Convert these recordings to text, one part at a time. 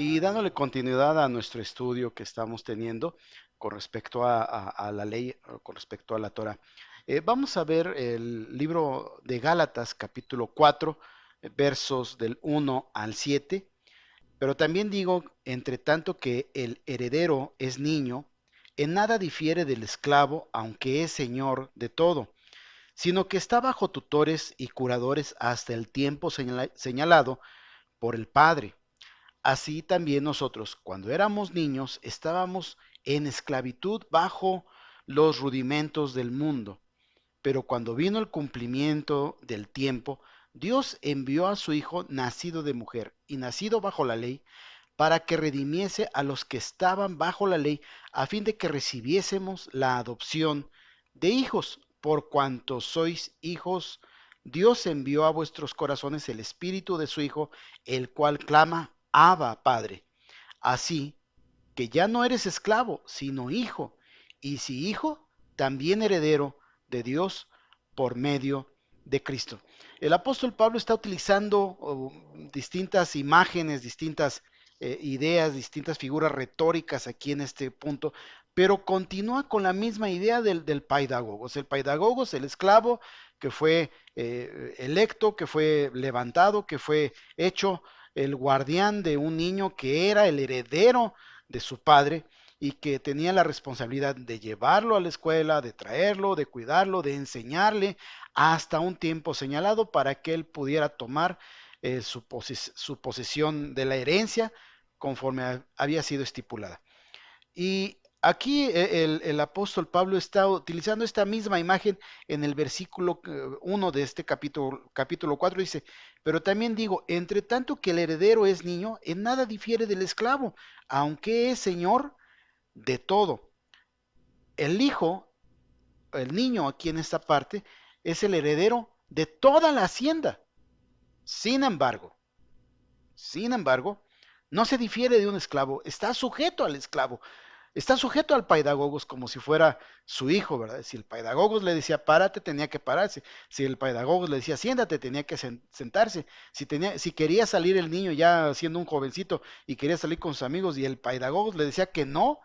Y dándole continuidad a nuestro estudio que estamos teniendo con respecto a la ley, con respecto a la Torah. Vamos a ver el libro de Gálatas, capítulo 4, versos del 1 al 7. Pero también digo, entre tanto que el heredero es niño, en nada difiere del esclavo, aunque es señor de todo, sino que está bajo tutores y curadores hasta el tiempo señalado por el Padre. Así también nosotros, cuando éramos niños, estábamos en esclavitud bajo los rudimentos del mundo. Pero cuando vino el cumplimiento del tiempo, Dios envió a su Hijo nacido de mujer y nacido bajo la ley, para que redimiese a los que estaban bajo la ley, a fin de que recibiésemos la adopción de hijos. Por cuanto sois hijos, Dios envió a vuestros corazones el Espíritu de su Hijo, el cual clama, Abba, Padre. Así que ya no eres esclavo, sino hijo, y si hijo, también heredero de Dios por medio de Cristo. El apóstol Pablo está utilizando distintas imágenes, distintas ideas, distintas figuras retóricas aquí en este punto, pero continúa con la misma idea del paidagogos. El paidagogos, el esclavo que fue electo, que fue levantado, que fue hecho el guardián de un niño que era el heredero de su padre y que tenía la responsabilidad de llevarlo a la escuela, de traerlo, de cuidarlo, de enseñarle hasta un tiempo señalado para que él pudiera tomar su posesión de la herencia conforme había sido estipulada. Y aquí el apóstol Pablo está utilizando esta misma imagen en el versículo 1 de este capítulo 4. Dice, pero también digo, entre tanto que el heredero es niño, en nada difiere del esclavo, aunque es señor de todo. El hijo, el niño aquí en esta parte, es el heredero de toda la hacienda. Sin embargo, sin embargo, no se difiere de un esclavo, está sujeto al esclavo. Está sujeto al paidagogos como si fuera su hijo, ¿verdad? Si el paidagogos le decía párate, tenía que pararse. Si el paidagogos le decía siéntate, tenía que sentarse. Si quería salir el niño ya siendo un jovencito y quería salir con sus amigos y el paidagogos le decía que no,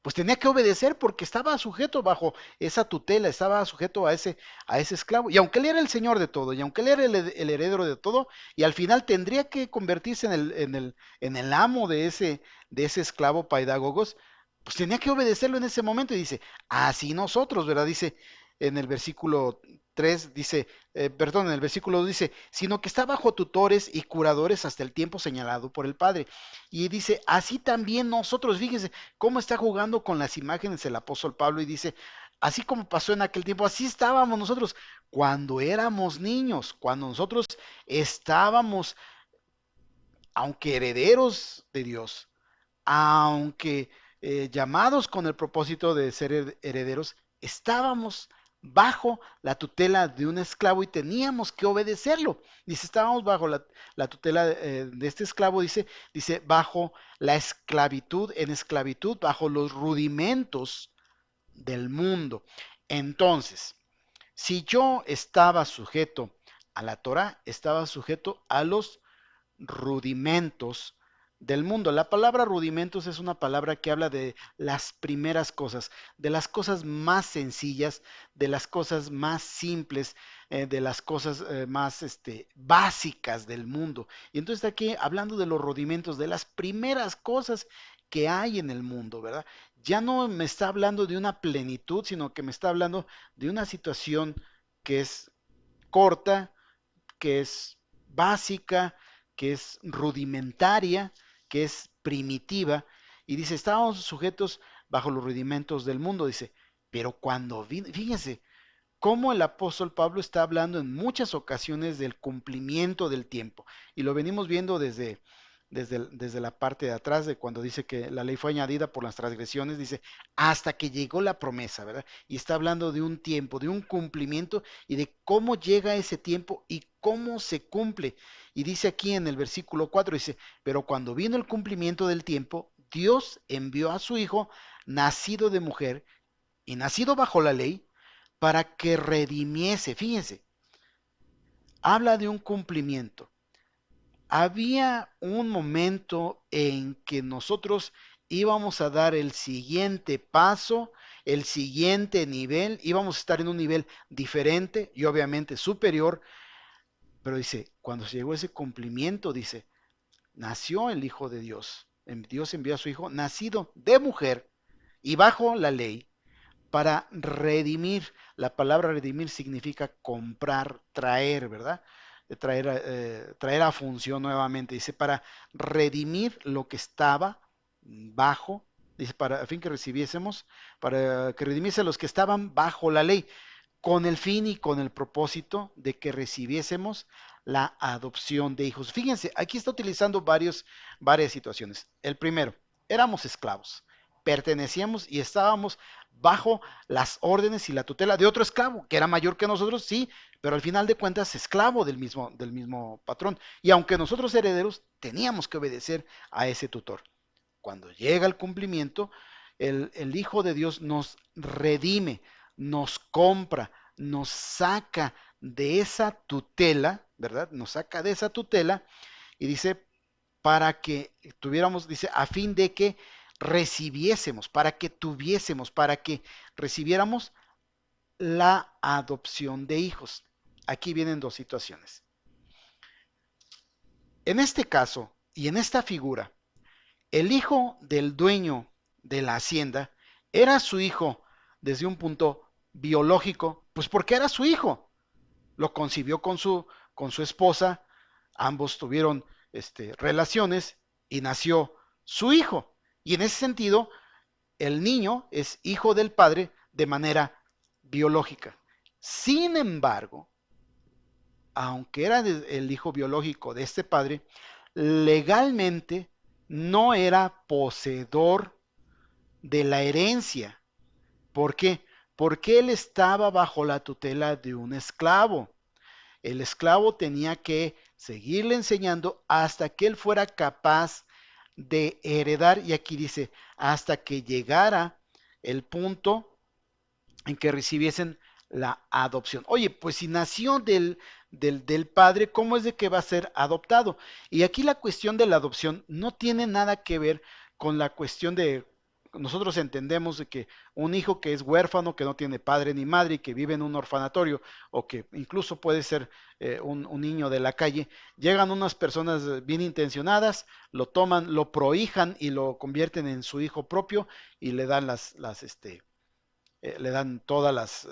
pues tenía que obedecer porque estaba sujeto bajo esa tutela, estaba sujeto a ese esclavo. Y aunque él era el señor de todo, y aunque él era el heredero de todo, y al final tendría que convertirse en el amo de ese esclavo paidagogos, pues tenía que obedecerlo en ese momento. Y dice, así nosotros, ¿verdad? Dice en el versículo 3 dice, perdón, en el versículo 2 dice, sino que está bajo tutores y curadores hasta el tiempo señalado por el Padre. Y dice, así también nosotros, fíjense, cómo está jugando con las imágenes el apóstol Pablo y dice, así como pasó en aquel tiempo, así estábamos nosotros cuando éramos niños, cuando nosotros estábamos, aunque herederos de Dios, aunque llamados con el propósito de ser herederos, estábamos bajo la tutela de un esclavo y teníamos que obedecerlo. Dice, estábamos bajo la tutela de este esclavo, dice, bajo la esclavitud, en esclavitud, bajo los rudimentos del mundo. Entonces, si yo estaba sujeto a la Torah, estaba sujeto a los rudimentos del mundo. La palabra rudimentos es una palabra que habla de las primeras cosas, de las cosas más sencillas, de las cosas más simples, de las cosas más básicas del mundo. Y entonces aquí hablando de los rudimentos, de las primeras cosas que hay en el mundo, ¿verdad? Ya no me está hablando de una plenitud, sino que me está hablando de una situación que es corta, que es básica, que es rudimentaria, que es primitiva. Y dice, estábamos sujetos bajo los rudimentos del mundo, dice, pero cuando vino, fíjense, cómo el apóstol Pablo está hablando en muchas ocasiones del cumplimiento del tiempo. Y lo venimos viendo desde la parte de atrás, de cuando dice que la ley fue añadida por las transgresiones, dice, hasta que llegó la promesa, ¿verdad? Y está hablando de un tiempo, de un cumplimiento y de cómo llega ese tiempo y cómo se cumple. Y dice aquí en el versículo 4, dice, pero cuando vino el cumplimiento del tiempo, Dios envió a su Hijo, nacido de mujer y nacido bajo la ley, para que redimiese, fíjense, habla de un cumplimiento. había un momento en que nosotros íbamos a dar el siguiente paso, el siguiente nivel, íbamos a estar en un nivel diferente y obviamente superior, pero dice, cuando se llegó ese cumplimiento, dice, nació el Hijo de Dios. Dios envió a su Hijo, nacido de mujer y bajo la ley, para redimir. La palabra redimir significa comprar, traer, ¿verdad? Traer a función nuevamente. Dice, para redimir lo que estaba bajo, dice, para a fin que recibiésemos, para que redimiese a los que estaban bajo la ley, con el fin y con el propósito de que recibiésemos la adopción de hijos. Fíjense, aquí está utilizando varias situaciones. El primero, éramos esclavos, pertenecíamos y estábamos bajo las órdenes y la tutela de otro esclavo, que era mayor que nosotros, sí, pero al final de cuentas esclavo del mismo patrón. Y aunque nosotros herederos, teníamos que obedecer a ese tutor. Cuando llega el cumplimiento, el Hijo de Dios nos redime, nos compra, nos saca de esa tutela, ¿verdad? Nos saca de esa tutela y dice, para que tuviéramos, dice, a fin de que recibiésemos, para que tuviésemos, para que recibiéramos la adopción de hijos. Aquí vienen dos situaciones. En este caso y en esta figura, el hijo del dueño de la hacienda era su hijo desde un punto biológico, pues porque era su hijo. Lo concibió con su esposa, ambos tuvieron relaciones y nació su hijo. Y en ese sentido, el niño es hijo del padre de manera biológica. Sin embargo, aunque era el hijo biológico de este padre, legalmente no era poseedor de la herencia. ¿Por qué? Porque él estaba bajo la tutela de un esclavo. El esclavo tenía que seguirle enseñando hasta que él fuera capaz de heredar, y aquí dice, hasta que llegara el punto en que recibiesen la adopción. Oye, pues si nació del padre, ¿cómo es de que va a ser adoptado? Y aquí la cuestión de la adopción no tiene nada que ver con la cuestión de, nosotros entendemos de que un hijo que es huérfano, que no tiene padre ni madre y que vive en un orfanatorio, o que incluso puede ser un niño de la calle, llegan unas personas bien intencionadas, lo toman, lo prohijan y lo convierten en su hijo propio y le dan le dan todas las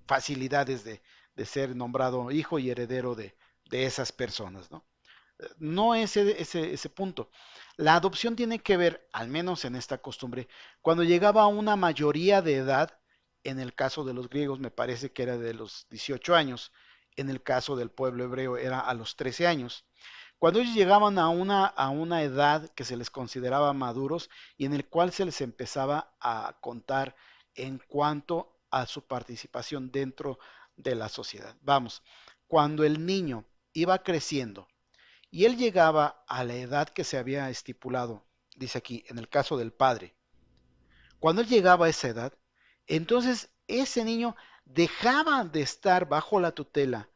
facilidades de ser nombrado hijo y heredero de esas personas, ¿no? No es ese punto. La adopción tiene que ver, al menos en esta costumbre, cuando llegaba a una mayoría de edad, en el caso de los griegos me parece que era de los 18 años, en el caso del pueblo hebreo era a los 13 años. Cuando ellos llegaban a una edad que se les consideraba maduros y en el cual se les empezaba a contar en cuanto a su participación dentro de la sociedad. Vamos, cuando el niño iba creciendo y él llegaba a la edad que se había estipulado, dice aquí, en el caso del padre, cuando él llegaba a esa edad, entonces ese niño dejaba de estar bajo la tutela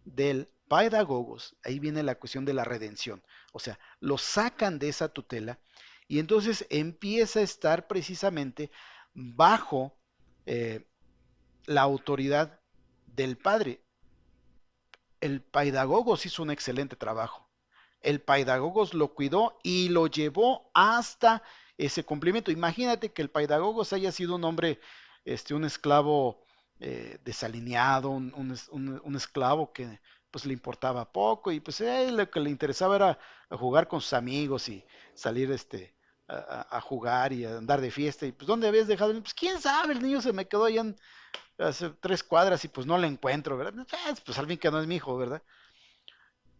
del paidagogos, ahí viene la cuestión de la redención, o sea, lo sacan de esa tutela y entonces empieza a estar precisamente bajo eh, la autoridad del padre. El paidagogos hizo un excelente trabajo. El paidagogos lo cuidó y lo llevó hasta ese cumplimiento. Imagínate que el paidagogos haya sido un hombre, un esclavo desalineado, un esclavo que pues le importaba poco y pues lo que le interesaba era jugar con sus amigos y salir a jugar y a andar de fiesta y pues ¿dónde habías dejado? Pues quién sabe, el niño se me quedó allá hace 3 cuadras y pues no lo encuentro, ¿verdad? Pues alguien que no es mi hijo, ¿verdad?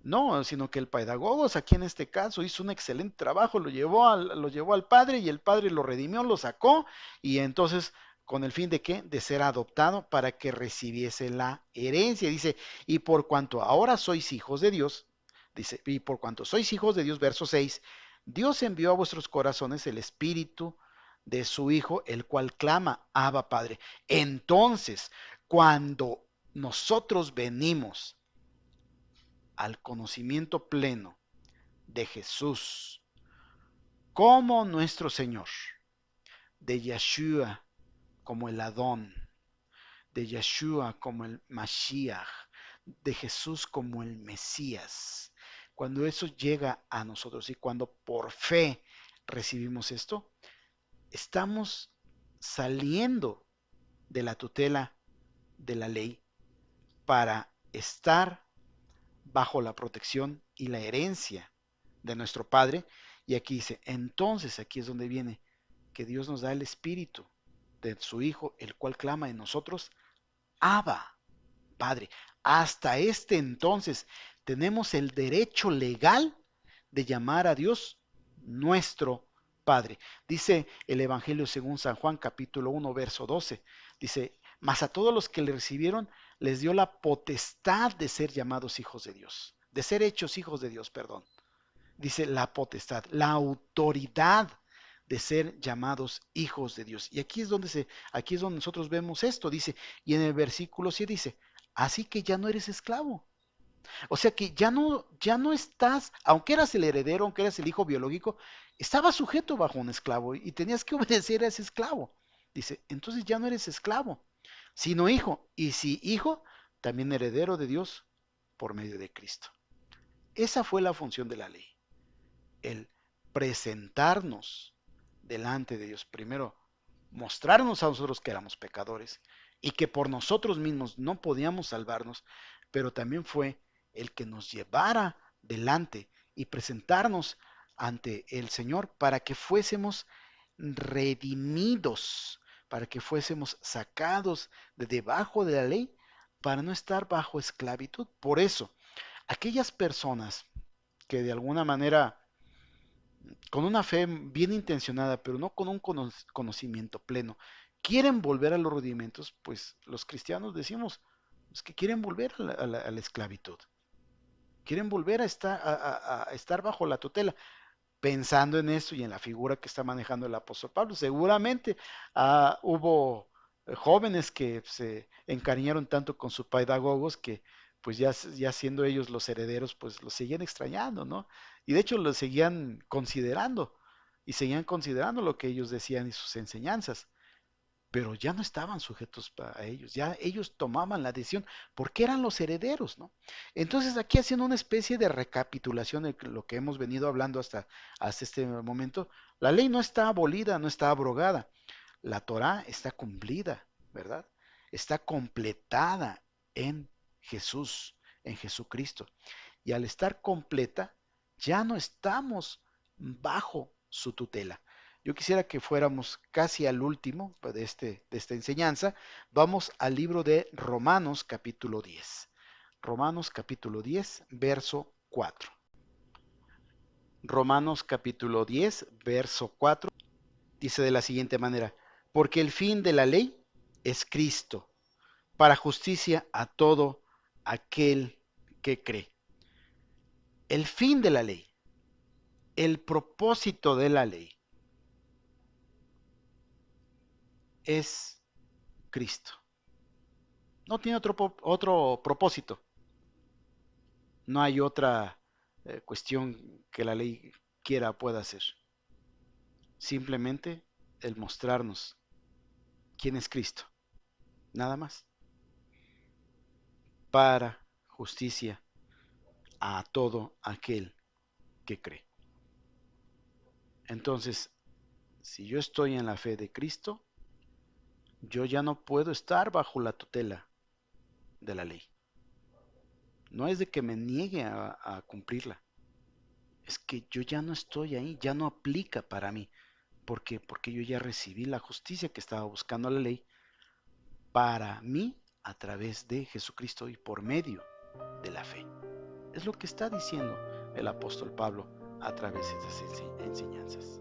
No, sino que el pedagogos aquí en este caso hizo un excelente trabajo, lo llevó al padre y el padre lo redimió, lo sacó y entonces con el fin de qué? De ser adoptado para que recibiese la herencia. Dice, y por cuanto ahora sois hijos de Dios, dice, y por cuanto sois hijos de Dios, verso 6, Dios envió a vuestros corazones el espíritu de su Hijo, el cual clama, Abba Padre. Entonces, cuando nosotros venimos al conocimiento pleno de Jesús como nuestro Señor, de Yeshua como el Adón, de Yeshua como el Mashiach, de Jesús como el Mesías. Cuando eso llega a nosotros y cuando por fe recibimos esto, estamos saliendo de la tutela de la ley para estar bajo la protección y la herencia de nuestro Padre. Y aquí dice, entonces aquí es donde viene que Dios nos da el Espíritu de su Hijo, el cual clama en nosotros, Abba, Padre. Hasta este entonces tenemos el derecho legal de llamar a Dios nuestro Padre. Dice el Evangelio según San Juan capítulo 1 verso 12. Dice, mas a todos los que le recibieron les dio la potestad de ser llamados hijos de Dios, de ser hechos hijos de Dios, perdón. Dice la potestad, la autoridad de ser llamados hijos de Dios. Y aquí es donde nosotros vemos esto, dice, y en el versículo 7 dice, así que ya no eres esclavo. O sea que ya no estás, aunque eras el heredero, aunque eras el hijo biológico, estabas sujeto bajo un esclavo y tenías que obedecer a ese esclavo. Dice, entonces ya no eres esclavo, sino hijo. Y si hijo, también heredero de Dios por medio de Cristo. Esa fue la función de la ley, el presentarnos delante de Dios. Primero, mostrarnos a nosotros que éramos pecadores y que por nosotros mismos no podíamos salvarnos, pero también fue el que nos llevara delante y presentarnos ante el Señor para que fuésemos redimidos, para que fuésemos sacados de debajo de la ley, para no estar bajo esclavitud. Por eso, aquellas personas que de alguna manera con una fe bien intencionada, pero no con un conocimiento pleno, quieren volver a los rudimentos, pues los cristianos decimos es que quieren volver a la esclavitud, quieren volver a estar bajo la tutela. Pensando en eso y en la figura que está manejando el apóstol Pablo, seguramente hubo jóvenes que se encariñaron tanto con sus pedagogos que pues ya siendo ellos los herederos, pues los seguían extrañando, ¿no? Y de hecho los seguían considerando y seguían considerando lo que ellos decían y sus enseñanzas, pero ya no estaban sujetos a ellos, ya ellos tomaban la decisión porque eran los herederos, ¿no? Entonces aquí haciendo una especie de recapitulación de lo que hemos venido hablando hasta este momento, la ley no está abolida, no está abrogada, la Torá está cumplida, ¿verdad? Está completada en Jesús, en Jesucristo. Y al estar completa, ya no estamos bajo su tutela. Yo quisiera que fuéramos casi al último de esta enseñanza. Vamos al libro de Romanos capítulo 10. Romanos capítulo 10, verso 4. Romanos capítulo 10, verso 4 dice de la siguiente manera, porque el fin de la ley es Cristo, para justicia a todo aquel que cree. El fin de la ley, el propósito de la ley es Cristo. No tiene otro propósito. No hay otra cuestión que la ley quiera o pueda hacer. Simplemente el mostrarnos quién es Cristo. Nada más. Para justicia a todo aquel que cree. Entonces, si yo estoy en la fe de Cristo, yo ya no puedo estar bajo la tutela de la ley. No es de que me niegue a cumplirla. Es que yo ya no estoy ahí, ya no aplica para mí. ¿Por qué? Porque yo ya recibí la justicia que estaba buscando la ley para mí a través de Jesucristo y por medio de la fe. Es lo que está diciendo el apóstol Pablo a través de estas enseñanzas.